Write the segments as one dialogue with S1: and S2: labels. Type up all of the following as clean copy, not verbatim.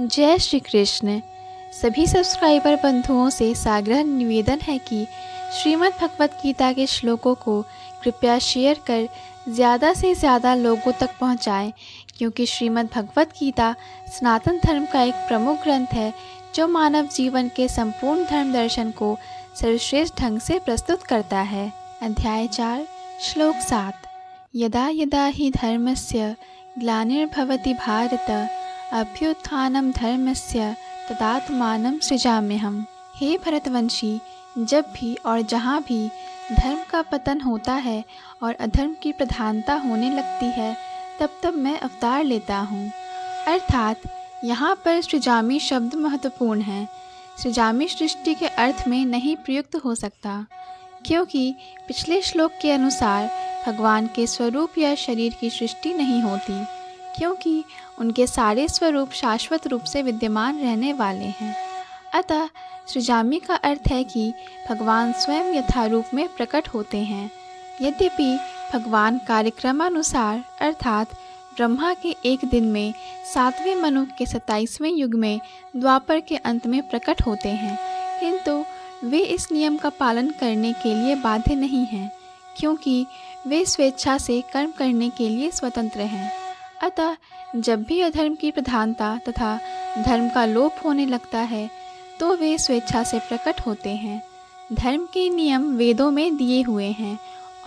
S1: जय श्री कृष्ण। सभी सब्सक्राइबर बंधुओं से साग्रह निवेदन है कि श्रीमद् भगवत गीता के श्लोकों को कृपया शेयर कर ज़्यादा से ज़्यादा लोगों तक पहुंचाएं, क्योंकि श्रीमद् भगवत गीता सनातन धर्म का एक प्रमुख ग्रंथ है जो मानव जीवन के संपूर्ण धर्म दर्शन को सर्वश्रेष्ठ ढंग से प्रस्तुत करता है। अध्याय 4 श्लोक 7। यदा यदा हि धर्मस्य ग्लानिर्भवति भारत अभ्युत्थानं धर्मस्य तदात्मानं सृजाम्यहम्। हे भरतवंशी, जब भी और जहाँ भी धर्म का पतन होता है और अधर्म की प्रधानता होने लगती है, तब तब मैं अवतार लेता हूँ। अर्थात यहाँ पर सृजामि शब्द महत्वपूर्ण है। सृजामि सृष्टि के अर्थ में नहीं प्रयुक्त हो सकता, क्योंकि पिछले श्लोक के अनुसार भगवान के स्वरूप या शरीर की सृष्टि नहीं होती, क्योंकि उनके सारे स्वरूप शाश्वत रूप से विद्यमान रहने वाले हैं। अतः सृजामि का अर्थ है कि भगवान स्वयं यथारूप में प्रकट होते हैं। यद्यपि भगवान कार्यक्रमानुसार अर्थात ब्रह्मा के एक दिन में 7वें मनु के 27वें युग में द्वापर के अंत में प्रकट होते हैं, किंतु वे इस नियम का पालन करने के लिए बाध्य नहीं हैं, क्योंकि वे स्वेच्छा से कर्म करने के लिए स्वतंत्र हैं। अतः जब भी अधर्म की प्रधानता तथा धर्म का लोप होने लगता है, तो वे स्वेच्छा से प्रकट होते हैं। धर्म के नियम वेदों में दिए हुए हैं,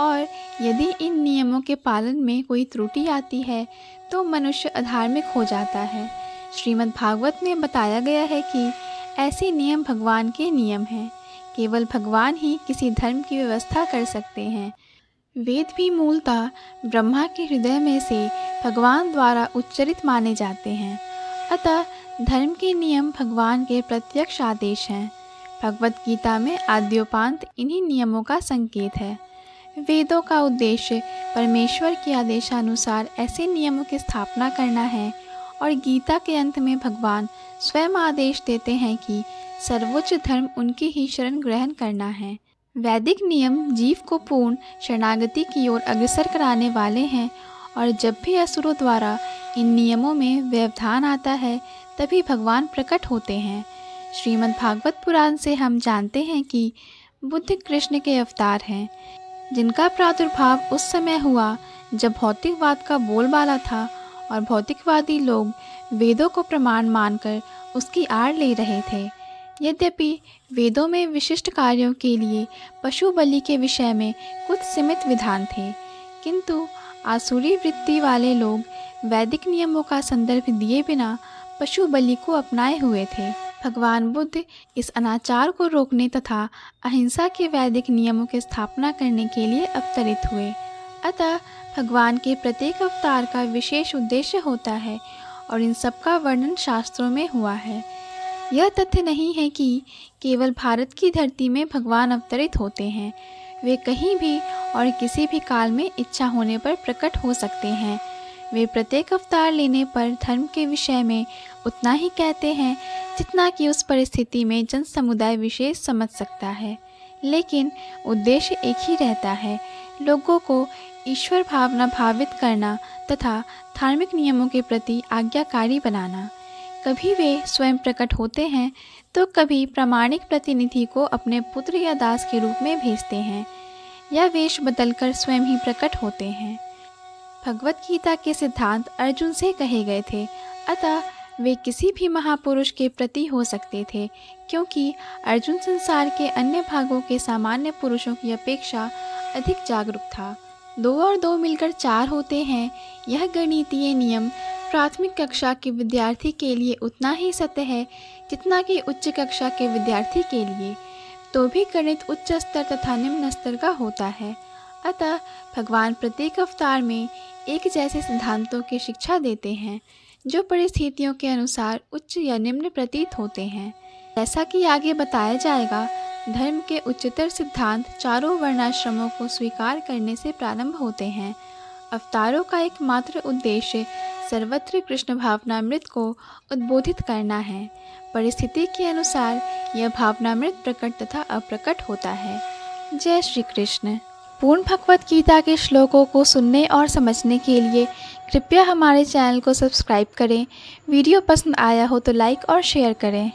S1: और यदि इन नियमों के पालन में कोई त्रुटि आती है तो मनुष्य अधार्मिक हो जाता है। श्रीमद् भागवत में बताया गया है कि ऐसे नियम भगवान के नियम हैं। केवल भगवान ही किसी धर्म की व्यवस्था कर सकते हैं। वेद भी मूलतः ब्रह्मा के हृदय में से भगवान द्वारा उच्चरित माने जाते हैं। अतः धर्म के नियम भगवान के प्रत्यक्ष आदेश हैं। भगवत गीता में आद्योपांत इन्हीं नियमों का संकेत है। वेदों का उद्देश्य परमेश्वर के आदेशानुसार ऐसे नियमों की स्थापना करना है, और गीता के अंत में भगवान स्वयं आदेश देते हैं कि सर्वोच्च धर्म उनकी ही शरण ग्रहण करना है। वैदिक नियम जीव को पूर्ण शरणागति की ओर अग्रसर कराने वाले हैं, और जब भी असुरों द्वारा इन नियमों में व्यवधान आता है, तभी भगवान प्रकट होते हैं। श्रीमद् भागवत पुराण से हम जानते हैं कि बुद्ध कृष्ण के अवतार हैं, जिनका प्रादुर्भाव उस समय हुआ जब भौतिकवाद का बोलबाला था और भौतिकवादी लोग वेदों को प्रमाण मानकर उसकी आड़ ले रहे थे। यद्यपि वेदों में विशिष्ट कार्यों के लिए पशु बलि के विषय में कुछ सीमित विधान थे, किंतु आसुरी वृत्ति वाले लोग वैदिक नियमों का संदर्भ दिए बिना पशु बलि को अपनाए हुए थे। भगवान बुद्ध इस अनाचार को रोकने तथा अहिंसा के वैदिक नियमों की स्थापना करने के लिए अवतरित हुए। अतः भगवान के प्रत्येक अवतार का विशेष उद्देश्य होता है, और इन सब का वर्णन शास्त्रों में हुआ है। यह तथ्य नहीं है कि केवल भारत की धरती में भगवान अवतरित होते हैं। वे कहीं भी और किसी भी काल में इच्छा होने पर प्रकट हो सकते हैं। वे प्रत्येक अवतार लेने पर धर्म के विषय में उतना ही कहते हैं जितना कि उस परिस्थिति में जन समुदाय विशेष समझ सकता है, लेकिन उद्देश्य एक ही रहता है, लोगों को ईश्वर भावना भावित करना तथा धार्मिक नियमों के प्रति आज्ञाकारी बनाना। कभी वे स्वयं प्रकट होते हैं, तो कभी प्रामाणिक प्रतिनिधि को अपने पुत्र या दास के रूप में भेजते हैं, या वेश बदलकर स्वयं ही प्रकट होते हैं। भगवत गीता के सिद्धांत अर्जुन से कहे गए थे, अतः वे किसी भी महापुरुष के प्रति हो सकते थे, क्योंकि अर्जुन संसार के अन्य भागों के सामान्य पुरुषों की अपेक्षा अधिक जागरूक था। 2 और 2 मिलकर 4 होते हैं, यह गणितीय नियम प्राथमिक कक्षा के विद्यार्थी के लिए उतना ही सत्य है जितना कि उच्च कक्षा के विद्यार्थी के लिए। तो भी गणित उच्च स्तर तथा निम्न स्तर का होता है। अतः भगवान प्रत्येक अवतार में एक जैसे सिद्धांतों की शिक्षा देते हैं, जो परिस्थितियों के अनुसार उच्च या निम्न प्रतीत होते हैं। जैसा कि आगे बताया जाएगा, धर्म के उच्चतर सिद्धांत चारों वर्णाश्रमों को स्वीकार करने से प्रारंभ होते हैं। अवतारों का एकमात्र उद्देश्य सर्वत्र कृष्ण भावनामृत को उद्बोधित करना है। परिस्थिति के अनुसार यह भावनामृत प्रकट तथा अप्रकट होता है। जय श्री कृष्ण। संपूर्ण भगवत गीता के श्लोकों को सुनने और समझने के लिए कृपया हमारे चैनल को सब्सक्राइब करें। वीडियो पसंद आया हो तो लाइक और शेयर करें।